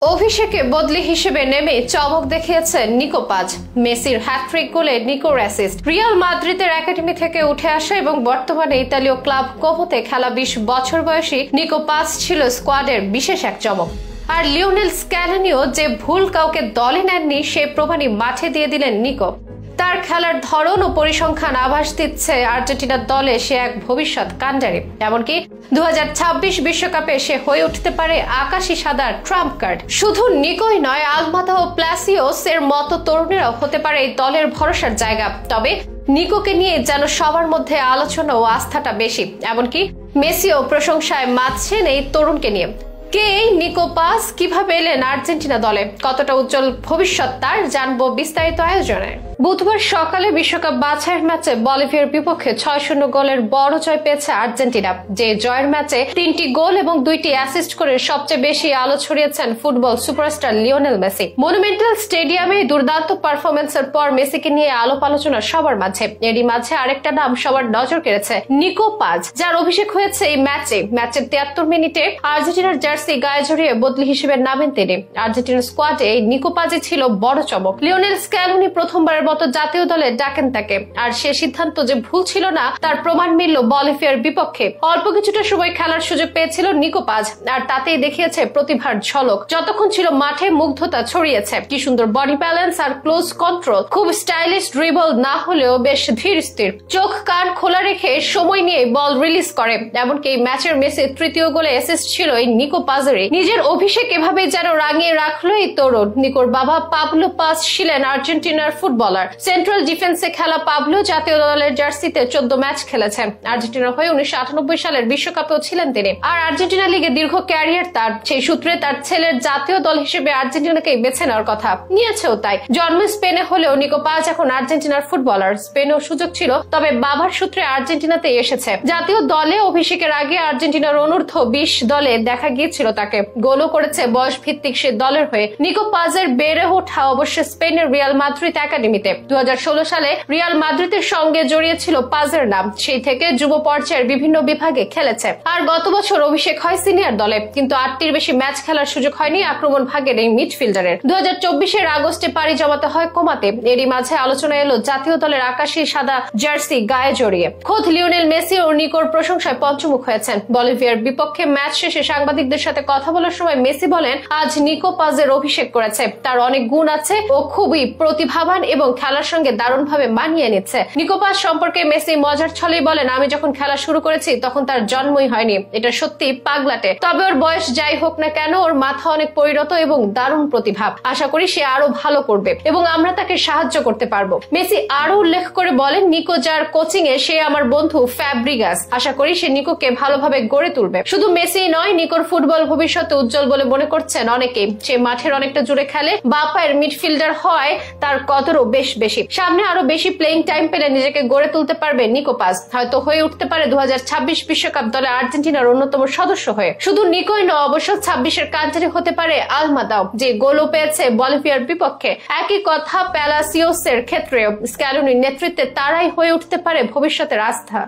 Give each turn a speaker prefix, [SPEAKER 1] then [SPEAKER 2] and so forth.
[SPEAKER 1] অভিষেকে বদলি হিসেবে নেমে চমক দেখিয়েছে নিকো পাজ। মেসির হ্যাট্রিক গোলে নিকোর অ্যাসিস্ট। রিয়াল মাদ্রিদের একাডেমি থেকে উঠে আসা এবং বর্তমানে ইতালীয় ক্লাব কোভোতে খেলা 20 বছর বয়সী নিকো পাজ ছিল স্কোয়াডের বিশেষ এক চমক। আর লিওনেল স্ক্যালোনিও যে ভুল কাউকে দলে নেননি সে প্রমাণই মাঠে দিয়ে দিলেন নিকো। তার খেলার ধরন ও পরিসংখ্যান আভাস দিচ্ছে আর্জেন্টিনার দলে সে এক ভবিষ্যৎ কাণ্ডারি। এমনকি 2026 বিশ্বকাপে সে হয়ে উঠতে পারে আকাশি সাদা ট্রাম্প কার্ড। শুধু নিকোই নয়, আলমাতা ও প্লাসিওস এর মতো তরুণেরাও হতে পারে এই দলের ভরসার জায়গা। তবে নিকোকে নিয়ে যেন সবার মধ্যে আলোচনা ও আস্থাটা বেশি। এমনকি মেসিও প্রশংসায় মাতছেন এই তরুণকে নিয়ে। কে এই নিকো পাজ, কিভাবে এলেন আর্জেন্টিনা দলে, কতটা উজ্জ্বল ভবিষ্যৎ তার, জানবো বিস্তারিত আয়োজনে। বুধবার সকালে বিশ্বকাপ বাছাইয়ের ম্যাচে বলিভিয়ার বিপক্ষে 6-0 গোলের বড় জয় পেয়েছে আর্জেন্টিনা। যে জয়ের ম্যাচে 3টি গোল এবং 2টি অ্যাসিস্ট করে সবচেয়ে বেশি আলো ছড়িয়েছেন football superstar Lionel Messi. Monumental স্টেডিয়ামে দুর্দান্ত পারফরমেন্সের পর মেসিকে নিয়ে আলোপ আলোচনা সবার মাঝে। এরই মাঝে আরেকটা নাম সবার নজর কেড়েছে, নিকো পাজ, যার অভিষেক হয়েছে এই ম্যাচের 73 মিনিটে আর্জেন্টিনার জার্সি গায়ে জড়িয়ে বদলি হিসেবে নামেন তিনি। আর্জেন্টিনার স্কোয়াডে এই নিকো পাজই ছিল বড় চমক। লিওনেল স্ক্যালোনি প্রথমবারের মতো জাতীয় দলে ডাকেন তাকে, আর সে সিদ্ধান্ত যে ভুল ছিল না তার প্রমাণ মিলল বলিভিয়ার বিপক্ষে। অল্প কিছুটা সময় খেলার সুযোগ পেয়েছিল নিকো পাজ, আর তাতেই দেখিয়েছে প্রতিভার ঝলক। যতক্ষণ ছিল মাঠে মুগ্ধতা ছড়িয়েছে। কি সুন্দর বডি ব্যালেন্স আর ক্লোজ কন্ট্রোল, খুব স্টাইলিশ ড্রিবল না হলেও বেশ ধীর স্থির, চোখ কান খোলা রেখে সময় নিয়ে বল রিলিজ করে। এমনকি এই ম্যাচের মেসির তৃতীয় গোলে অ্যাসিস্ট ছিল এই নিকো পাজেরই। নিজের অভিষেক এভাবে যেন রাঙিয়ে রাখলো এই তরুণ। নিকোর বাবা পাবলো পাজ ছিলেন আর্জেন্টিনার ফুটবলার। সেন্ট্রাল ডিফেন্সে খেলা পাবলো জাতীয় দলের জার্সিতে 14 ম্যাচ খেলেছেন। আর্জেন্টিনার হয়ে 1998 সালের বিশ্বকাপেও ছিলেন তিনি। আর আর্জেন্টিনা লিগে দীর্ঘ ক্যারিয়ার তার। সেই সূত্রে তার ছেলের জাতীয় দল হিসেবে আর্জেন্টিনাকে বেছে নেওয়ার কথা নিয়েছেও তাই। জন্ম স্পেনে হলেও নিকো পাজ এখন আর্জেন্টিনার ফুটবলার। স্পেনেও সুযোগ ছিল, তবে বাবার সূত্রে আর্জেন্টিনাতে এসেছে। জাতীয় দলে অভিষেকের আগে আর্জেন্টিনার অনূর্ধ্ব 20 দলে দেখা গিয়েছিল তাকে। গোলও করেছে বয়স ভিত্তিক সে দলের হয়ে। নিকো পাজের বেড়ে ওঠা অবশ্য স্পেনের রিয়াল মাদ্রিদ একাডেমিতে। 2016 সালে রিয়াল মাদ্রিদের সঙ্গে জড়িয়েছিল পাজের নাম। সেই থেকে যুব পর্যায়ের বিভিন্ন বিভাগে খেলেছে। আর গত বছর অভিষেক হয় সিনিয়র দলে, কিন্তু 8টির বেশি ম্যাচ খেলার সুযোগ হয়নি আক্রমণ ভাগের এই মিডফিল্ডারের। 2024 আগস্টে পাড়ি জমাতে হয় কোমাতে। এরই মাঝে আলোচনা এলো জাতীয় দলের আকাশি সাদা জার্সি গায়ে জড়িয়ে। খোদ লিওনেল মেসি ও নিকোর প্রশংসায় পঞ্চমুখ হয়েছেন। বলিভিয়ার বিপক্ষে ম্যাচ শেষে সাংবাদিকদের সাথে কথা বলার সময় মেসি বলেন, আজ নিকো পাজের অভিষেক করেছে, তার অনেক গুণ আছে, ও খুবই প্রতিভাবান এবং খেলার সঙ্গে দারুণভাবে মানিয়ে নিচ্ছে। নিকো পাজ সম্পর্কে মেসি মজার ছলেই বলেন, আমি যখন খেলা শুরু করেছি তখন তার জন্মই হয়নি। এটা সত্যি পাগলাটে, তবে ওর বয়স যাই হোক না কেন ওর মাথা অনেক পরিণত এবং দারুণ প্রতিভা। আশা করি সে আরো ভালো করবে এবং আমরা তাকে সাহায্য করতে পারবো। মেসি আরো উল্লেখ করে বলেন, নিকো যার কোচিং এ সে আমার বন্ধু ফ্যাব্রিগাস। আশা করি সে নিকোকে ভালোভাবে গড়ে তুলবে। শুধু মেসি নয়, নিকোর ফুটবল ভবিষ্যতে উজ্জ্বল বলে মনে করছেন অনেকেই। সে মাঠের অনেকটা জুড়ে খেলে, বাঁ পায়ের মিডফিল্ডার হয় তার কদরও বেশ বেশি। সামনে আরো বেশি প্লেইং টাইম পেলে নিজেকে গড়ে তুলতে পারবে নিকো পাজ। হয়তো হয়ে উঠতে পারে 2026 বিশ্বকাপ দলে আর্জেন্টিনার অন্যতম সদস্য হয়ে। শুধু নিকোই নয়, অবশ্য 26-এর কান্ট্রি হতে পারে আলমাদাও, যে গোলও পেয়েছে বলিভিয়ার বিপক্ষে। একই কথা প্যালাসিওসের ক্ষেত্রেও। স্ক্যালোনির নেতৃত্বে তারাই হয়ে উঠতে পারে ভবিষ্যতের আস্থা।